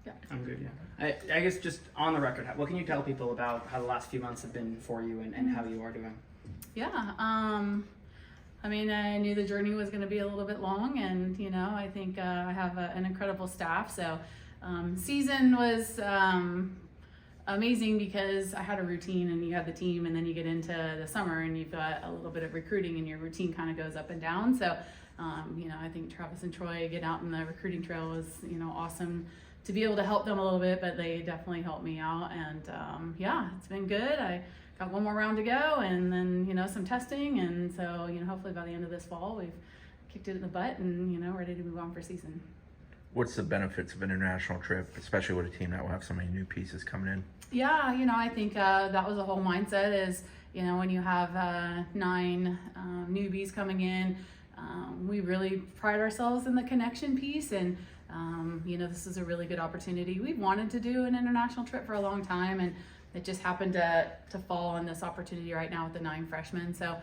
Yeah. I'm good, yeah. I guess just on the record, what can you tell people about how the last few months have been for you and how you are doing? Yeah. I mean, I knew the journey was going to be a little bit long, and, I think I have an incredible staff. So season was amazing because I had a routine, and you had the team, and then you get into the summer and you've got a little bit of recruiting, and your routine kind of goes up and down. So, I think Travis and Troy get out in the recruiting trail was, awesome to be able to help them a little bit, but they definitely helped me out. And it's been good. I got one more round to go, and then, some testing. And so, hopefully by the end of this fall, we've kicked it in the butt and, ready to move on for season. What's the benefits of an international trip, especially with a team that will have so many new pieces coming in? Yeah, I think that was the whole mindset is, when you have 9 newbies coming in, we really pride ourselves in the connection piece. And, this is a really good opportunity. We've wanted to do an international trip for a long time, and it just happened to fall on this opportunity right now with the 9 freshmen. So,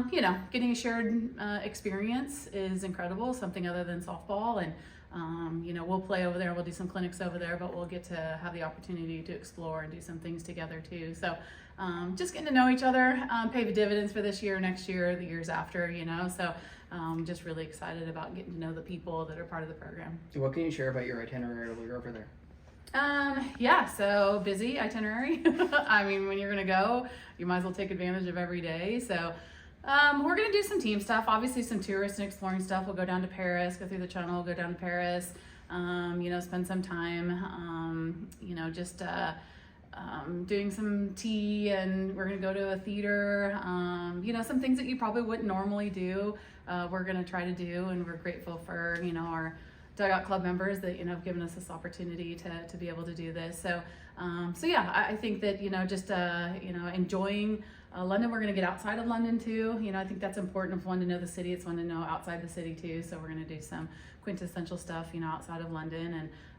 getting a shared experience is incredible, something other than softball. And, we'll play over there, we'll do some clinics over there, but we'll get to have the opportunity to explore and do some things together too. So just getting to know each other, pay the dividends for this year, next year, the years after, So just really excited about getting to know the people that are part of the program. What can you share about your itinerary while you're over there? So busy itinerary. I mean, when you're gonna go, you might as well take advantage of every day. So we're gonna do some team stuff, obviously some tourist and exploring stuff. We'll go down to Paris, go through the Channel, go down to Paris, spend some time, doing some tea, and we're gonna go to a theater, some things that you probably wouldn't normally do, we're gonna try to do, and we're grateful for, our Dugout Club members that, have given us this opportunity to be able to do this. So, I think that, enjoying London. We're going to get outside of London too. I think that's important. If one to know the city, it's one to know outside the city too. So we're going to do some quintessential stuff, outside of London.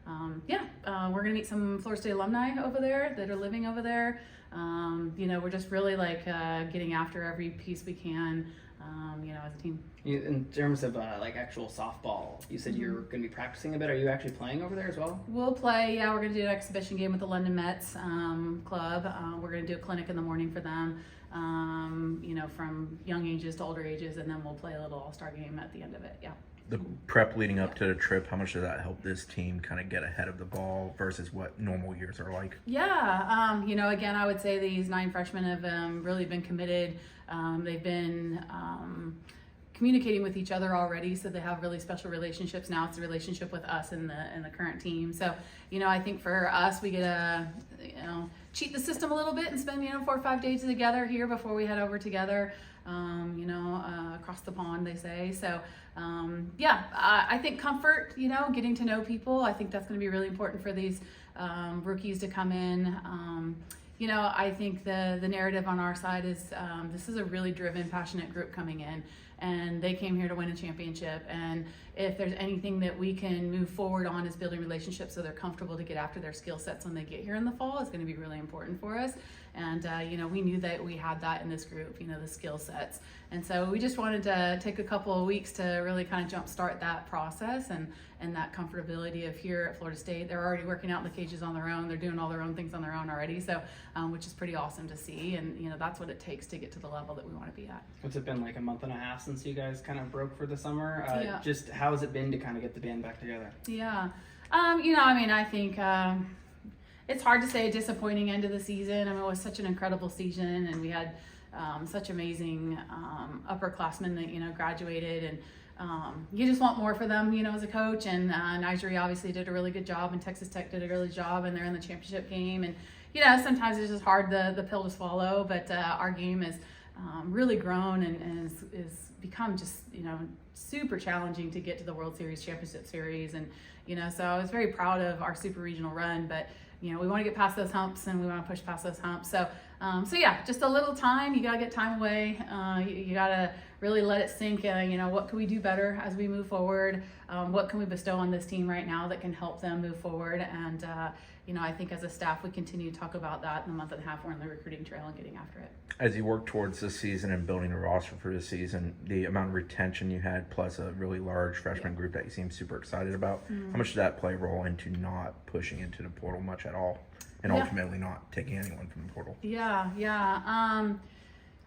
And we're going to meet some Florida State alumni over there that are living over there. We're just really getting after every piece we can, as a team. In terms of actual softball, you said you're going to be practicing a bit. Are you actually playing over there as well? We'll play. Yeah, we're going to do an exhibition game with the London Mets club. We're going to do a clinic in the morning for them. From young ages to older ages, and then we'll play a little all-star game at the end of it. Yeah. The prep leading up to the trip, how much does that help this team kind of get ahead of the ball versus what normal years are like? Yeah, again, I would say these 9 freshmen have really been committed. They've been communicating with each other already, so they have really special relationships. Now it's a relationship with us and the current team. So, I think for us, we get to, cheat the system a little bit and spend, 4 or 5 days together here before we head over together, across the pond, they say. So, I think comfort, getting to know people, I think that's going to be really important for these rookies to come in. I think the narrative on our side is this is a really driven, passionate group coming in, and they came here to win a championship. And if there's anything that we can move forward on is building relationships so they're comfortable to get after their skill sets when they get here in the fall is going to be really important for us. And, we knew that we had that in this group, the skill sets. And so we just wanted to take a couple of weeks to really kind of jumpstart that process and that comfortability of here at Florida State. They're already working out in the cages on their own. They're doing all their own things on their own already. So, which is pretty awesome to see. And, that's what it takes to get to the level that we want to be at. What's it been like a month and a half since you guys kind of broke for the summer? Yeah. Just how has it been to kind of get the band back together? Yeah. I think it's hard to say a disappointing end of the season. It was such an incredible season, and we had such amazing upperclassmen that, graduated, and you just want more for them, as a coach. And Nigeria obviously did a really good job, and Texas Tech did a really good job, and they're in the championship game. And, sometimes it's just hard the pill to swallow, but our game has really grown and is become just, super challenging to get to the World Series, Championship Series. And, so I was very proud of our super regional run, but, we want to get past those humps and we want to push past those humps. So yeah, just a little time. You got to get time away. You got to really let it sink. What can we do better as we move forward? What can we bestow on this team right now that can help them move forward? And, I think as a staff, we continue to talk about that in the month and a half we're on the recruiting trail and getting after it. As you work towards this season and building a roster for this season, the amount of retention you had plus a really large freshman group that you seem super excited about, how much did that play a role into not pushing into the portal much at all and ultimately not taking anyone from the portal?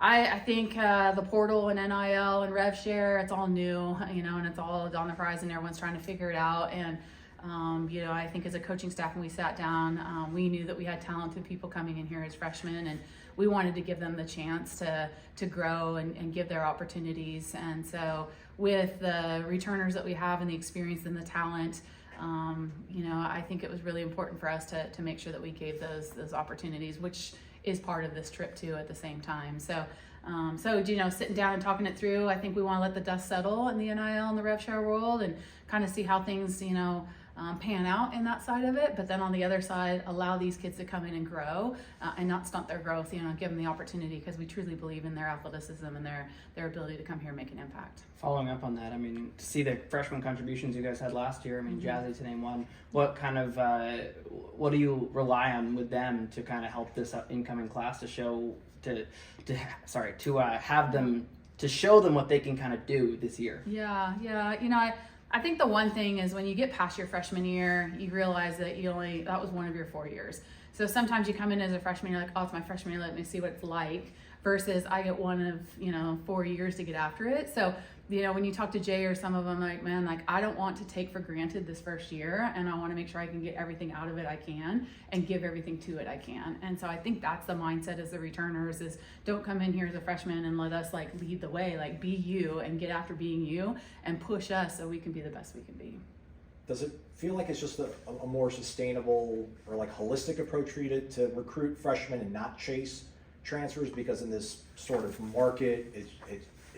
I think the portal and NIL and rev share, it's all new, and it's all on the horizon. Everyone's trying to figure it out. And, I think as a coaching staff, when we sat down, we knew that we had talented people coming in here as freshmen, and we wanted to give them the chance to grow and give their opportunities. And so with the returners that we have and the experience and the talent, I think it was really important for us to make sure that we gave those opportunities, which is part of this trip too at the same time. So sitting down and talking it through, I think we want to let the dust settle in the NIL and the rev share world and kind of see how things, pan out in that side of it. But then on the other side, allow these kids to come in and grow and not stunt their growth, give them the opportunity, because we truly believe in their athleticism and their ability to come here and make an impact. Following up on that, to see the freshman contributions you guys had last year, Jazzy to name one, what kind of, what do you rely on with them to kind of help this incoming class to show, have them, to show them what they can kind of do this year? I think the one thing is when you get past your freshman year, you realize that that was one of your 4 years. So sometimes you come in as a freshman, you're like, oh, it's my freshman year, let me see what it's like, versus I get one of, 4 years to get after it. So, when you talk to Jay or some of them, like, man, like, I don't want to take for granted this first year, and I want to make sure I can get everything out of it I can and give everything to it I can. And so I think that's the mindset as the returners is don't come in here as a freshman and let us like lead the way, like be you and get after being you and push us so we can be the best we can be. Does it feel like it's just a more sustainable or like holistic approach for you to recruit freshmen and not chase transfers? Because in this sort of market, it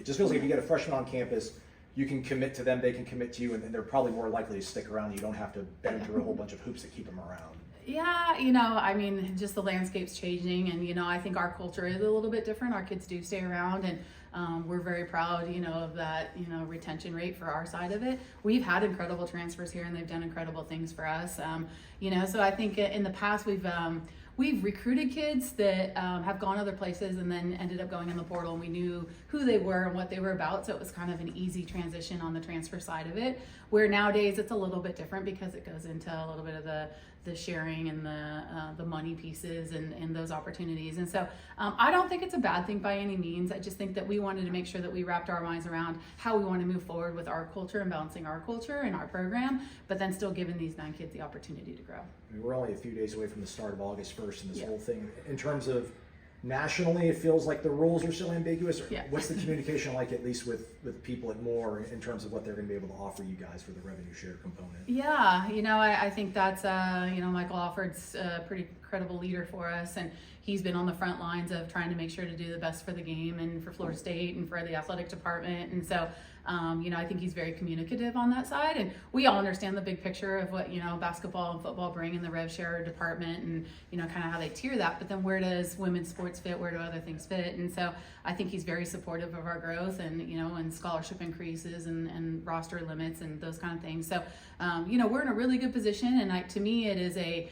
just feels like if you get a freshman on campus, you can commit to them, they can commit to you, and they're probably more likely to stick around. You don't have to bend through a whole bunch of hoops to keep them around. Yeah, just the landscape's changing, and I think our culture is a little bit different. Our kids do stay around, and we're very proud, of that, retention rate for our side of it. We've had incredible transfers here, and they've done incredible things for us. So I think in the past we've recruited kids that have gone other places and then ended up going in the portal, and we knew who they were and what they were about, so it was kind of an easy transition on the transfer side of it, where nowadays it's a little bit different because it goes into a little bit of the sharing and the money pieces and those opportunities. And so I don't think it's a bad thing by any means. I just think that we wanted to make sure that we wrapped our minds around how we want to move forward with our culture and balancing our culture and our program, but then still giving these 9 kids the opportunity to grow. We're only a few days away from the start of August 1st and this whole thing. In terms of nationally, it feels like the rules are still ambiguous. What's the communication like, at least with people at Moore, in terms of what they're going to be able to offer you guys for the revenue share component? I think that's, Michael Alford's a pretty credible leader for us, and he's been on the front lines of trying to make sure to do the best for the game and for Florida State and for the athletic department. And so, I think he's very communicative on that side, and we all understand the big picture of what, basketball and football bring in the rev share department and, kind of how they tier that, but then where does women's sports fit? Where do other things fit? And so I think he's very supportive of our growth and, and scholarship increases and roster limits and those kind of things. So, we're in a really good position, and to me, it is a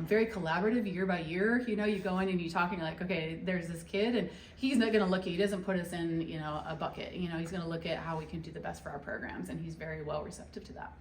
very collaborative year by year. You go in and you talk and you're like, okay, there's this kid, and he's not going to look, he doesn't put us in, a bucket. He's going to look at how we can do the best for our programs, and he's very well receptive to that.